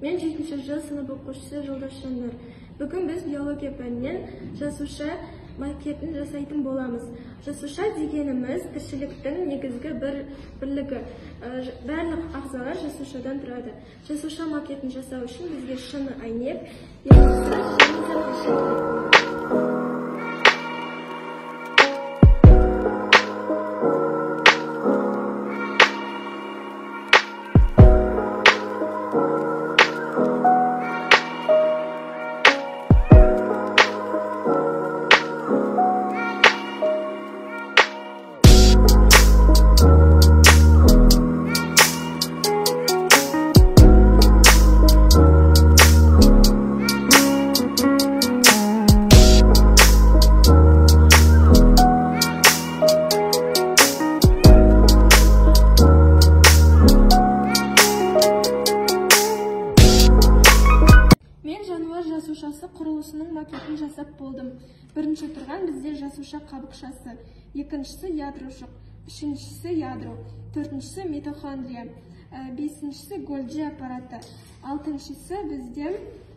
Мен 7-ші сынып оқушысы Жолдас Жаннар. Бүгін біз биология пәнінен жасуша макетін жасайтын боламыз. Жасуша дегеніміз тіршіліктің негізгі бірлігі. Барлық ағзалар жасушадан тұрады. Жасуша макетін жасау үшін бізге шыны әйнек, жасушасы құрылысының макетін жасап болдым. Бірінші тұрған бізде жасуша қабықшасы, екіншісі ядрошық, үшіншісі ядро, төртіншісі митохондрия, бесіншісі Гольджи аппараты, алтыншысы бізде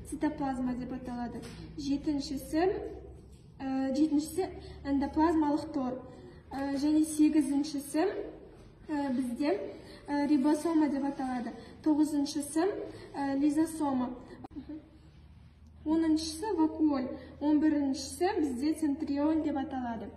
цитоплазма деп аталады, жетіншісі эндоплазмалық тор, және сегізіншісі бізде рибосома деп аталады, тоғызыншысы лизосома, 10-шісі вакуоль, 11-шісі бізде центриол деп аталады.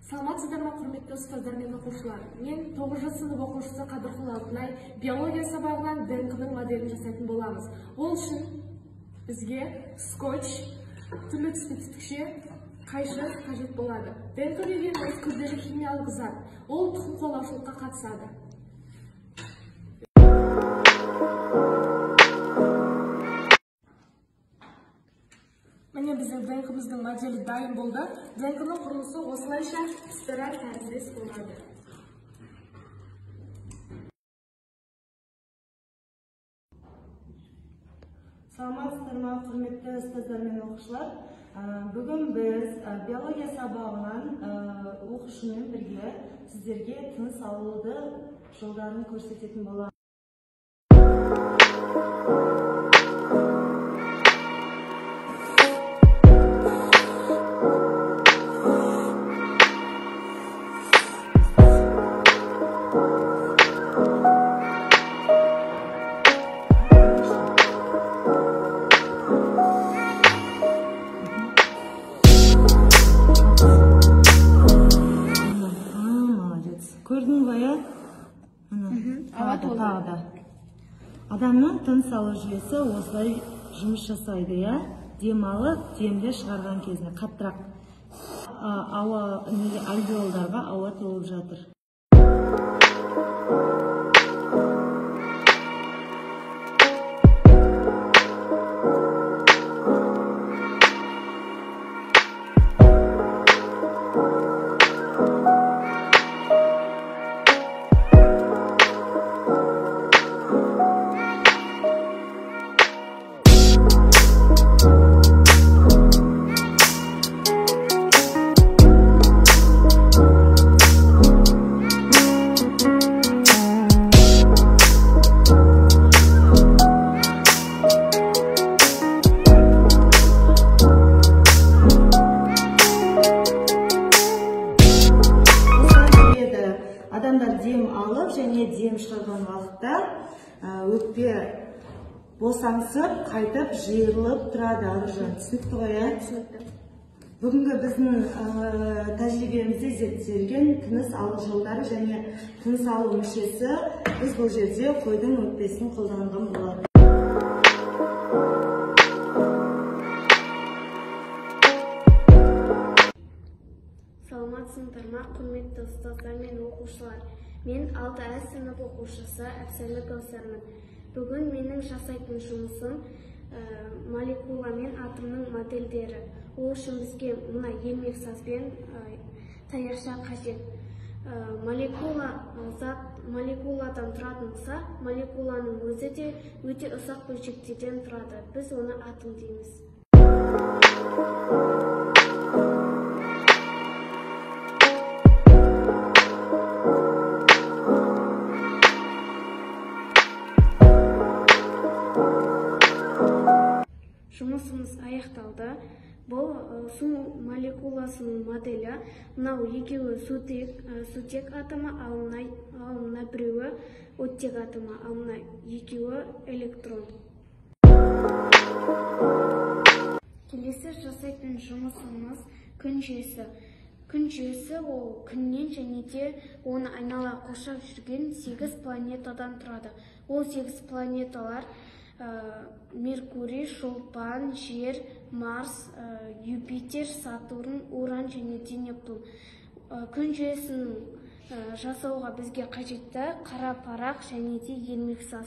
Саламатсыздар ма, құрметті ұстаздар мен оқушылар. Мен 9-ші сынып оқушысы Қадырқұл Алтынай биология сабағынан ДНК-ның моделін жасайтын боламыз. Ол үшін бізге скотч, түрлі түсті түтікше, қайшы қажет болады. ДНК деген күрделі химиялық зат. Ол тұқым қуалаушылыққа қатысады. Міне біздің ДНК-мыздың моделі дайын болды. ДНК-ның құрылысы осылайша спираль тәріздес болады. Саламатсыздар ма, құрметті ұстаздар мен оқушылар. Бүгін біз биология сабағынан оқушымен бірге сіздерге тыныс алуды жолдарын көрсететін боламыз. Көрдің бе, тағыда. Адамның тыныс алу жүйесі осылай жұмыс жасайды, дем алып, демді шығарған кезінде қаттырақ альвеолдарға ауа толып жатыр. Адамдар дем алып және дем шығарған уақытта өкпе босаңсып, қайтып жиырылып тұрады. Аружан, түсінікті ғой, Түсінікті. Бүгінгі біздің тәжірибемізде зерттелген тыныс алу жолдары және тыныс алу мүшесі біз бұл жерде қойдың өкпесін қолданған болады. Саламатсыздар ма, құрметті ұстаздар мен оқушылар. Мен 6-ш сынып оқушысы Әпсәлі Кәусармын. Бүгін менің жасайтын жұмысым молекула мен атомның модельдері. Ол үшін бізге мына ермек сазбен таяқша қажет. Молекула зат молекуладан тұратын болса, молекуланың өзі де өте ұсақ бөлшектерден тұрады. Біз оны атом дейміз. Жұмысымыз аяқталды. Бұл су молекуласының моделі. Мынау екеуі сутек атомы, ал мына біреуі оттек атомы, ал мына екеуі электрон. Келесі жасайтын жұмысымыз күн жүйесі. Күн жүйесі ол күннен және де оны айнала қоршап жүрген 8 планетадан тұрады. Ол 8 планеталар Меркурий, Шолпан, Жер, Марс, Юпитер, Сатурн, Уран және де Нептун. Күн жүйесін жасауға бізге қажетті қара парақ және де ермексас.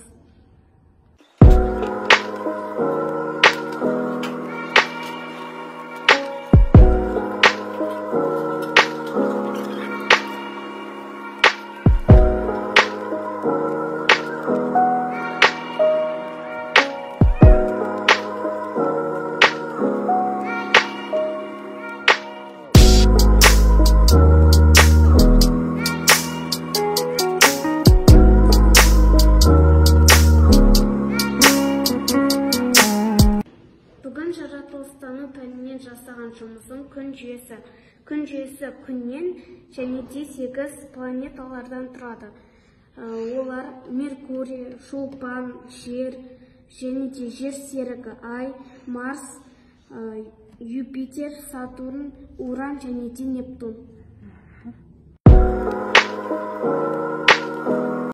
Бүгін жаратылыстану пәнінен жасаған жұмысым күн жүйесі. Күн жүйесі күннен және де 8 планеталардан тұрады. Олар Меркурий, Шолпан, Жер және де жер серігі Ай, Марс, Юпитер, Сатурн, Уран және де Нептун.